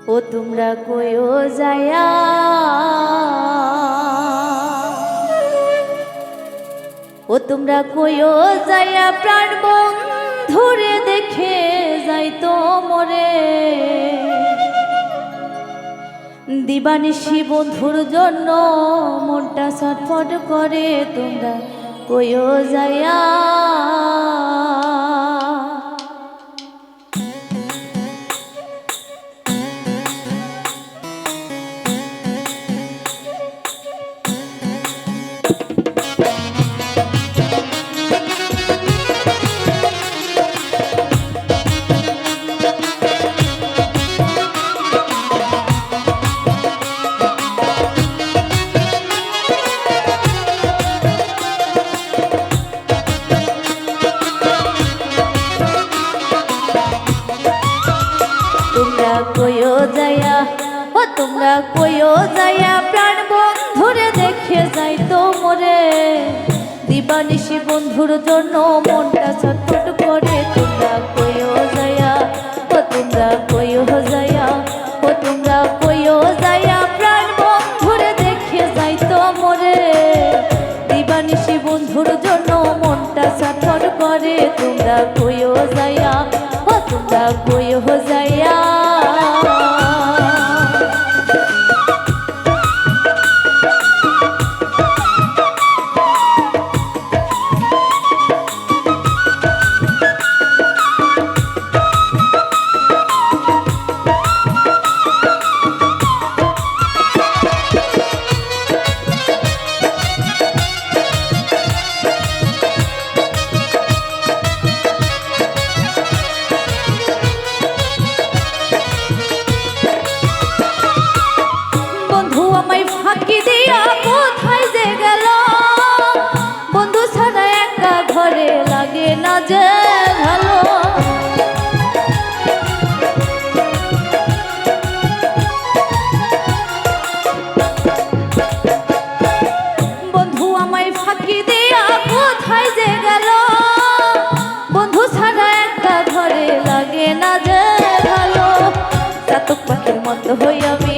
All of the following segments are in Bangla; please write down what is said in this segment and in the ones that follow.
ও তোমরা কইও যায়া, ও তোমরা কইও যায়া প্রাণ বন্ধুরে দেখে যাইতো মরে। দিবানিশি বন্ধুর জন্য মনটা ছটফট করে, তোমরা কইও যায়া। তোমরা কইও যায়া, ও তোমরা কইও যায়া প্রাণ বন্ধুরে দেখে যাইতো মরে। দিবানিশি বন্ধুর জন্য মনটা ছটফট করে, তোমরা কইও যায়া, ও তোমরা কইও যায়া, ও তোমরা কইও যায়া প্রাণ বন্ধুরে দেখে যাইতো মরে। দিবানিশি বন্ধুর জন্য মনটা ছটফট করে, তোমরা কইও যায়া, ও তোমরা কইও যায়া। ফাঁকি দিয়া কোথায় যে গেল, বন্ধু ছাড়া একা ঘরে লাগে না যে ভালো। বন্ধু আমায় ফাঁকি দিয়া কোথায় যে গেল, বন্ধু ছাড়া একা ঘরে লাগে না যে ভালো। চাতক পাখির মতো হই আমি,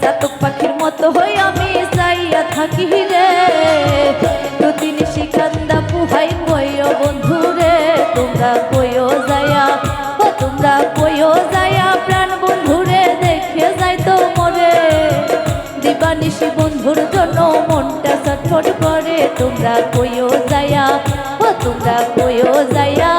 চাতক পাখির মতো হই আমি চাইয়া থাকি রে। প্রতিনিশি কান্দা পুহাই কইও বন্ধু রে, তোমরা কইও যায়া, ও তোমরা কইও যায়া প্রাণ বন্ধুরে দেখে যাইতো মরে। দিবানিশি বন্ধুর জন্য মনটা ছটফট করে, তোমরা কইও যায়া, ও তোমরা কইও যায়া।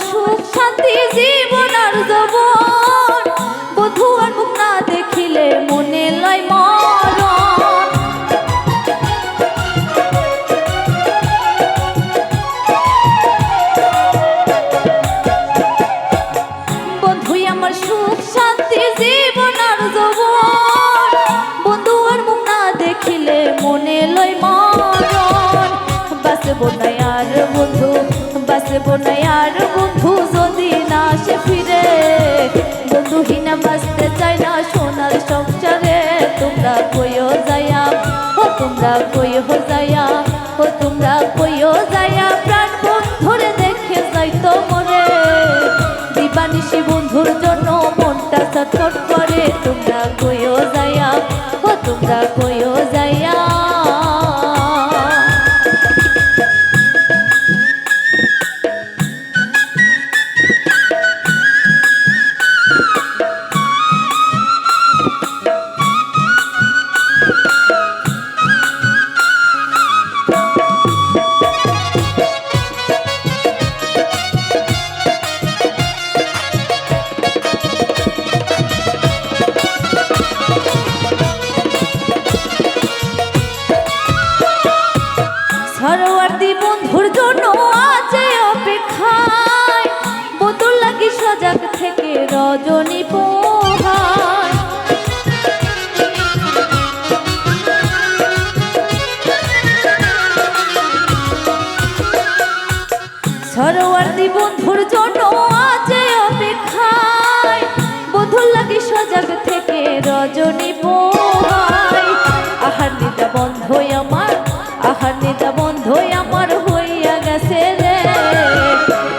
সুখ শান্তি জীবন আর যৌবন, বধু আর মুখ না দেখিলে মনে লয় মরণ। বন্ধুই আমার সুখ শান্তি জীবন আর যৌবন, বন্ধু আর মুখ না দেখিলে মনে লয় মরণ। বাঁচব না আর বন্ধু, বাঁচব না আর বন্ধু যদি না আসে ফিরে। বন্ধুহীনা বাঁচতে চাই না সোনার সংসারে, তোমরা কইও যায়া, ও তোমরা কইও যায়া, ও তোমরা কইও যায়া প্রাণ বন্ধুরে দেখে যাইতো মরে। দিবানিশি বন্ধুর জন্য মনটা ছটফট করে, তোমরা কইও যায়া, ও তোমরা কইও যায়া। সরোয়ার্দী বন্ধুর জন্য আছে অপেক্ষায়, বন্ধুর লাগি সজাগ থেকে রজনী পোহায়। সরোয়ার্দী বন্ধুর জন্য আছে অপেক্ষায়, বন্ধুর লাগি সজাগ থেকে রজনী পোহায়। আহার নিদা বন্ধই আমার, আহার নিদা বন্ধই আমার হইয়া গেছে রে,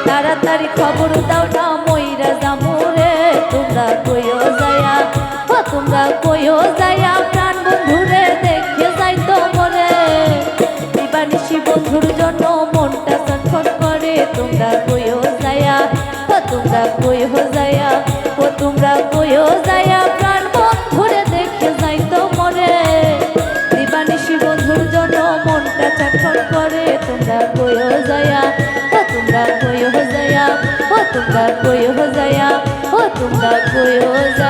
তাড়াতাড়ি খবর দাও না মইরা জামুরে। তোমরা কইও যায়া, ও তোমরা কইও যায়া প্রাণ বন্ধুরে দেখে যাই তো মরে। দিবানিশি বন্ধুর জন্য মনটা ছটফট করে, তোমরা কইও যায়া, ও তোমরা কইও যায়া, ও তোমরা কইও যায়া প্রাণ বন্ধুরে দেখে যাই তো মরে। দিবানিশি বন্ধুর জন্য মনটা ছটফট করে, তোমরা কইও যায়া, ও তোমরা কইও যায়া, ও তোমরা কইও যায়া, ও তোমরা কইও যায়া।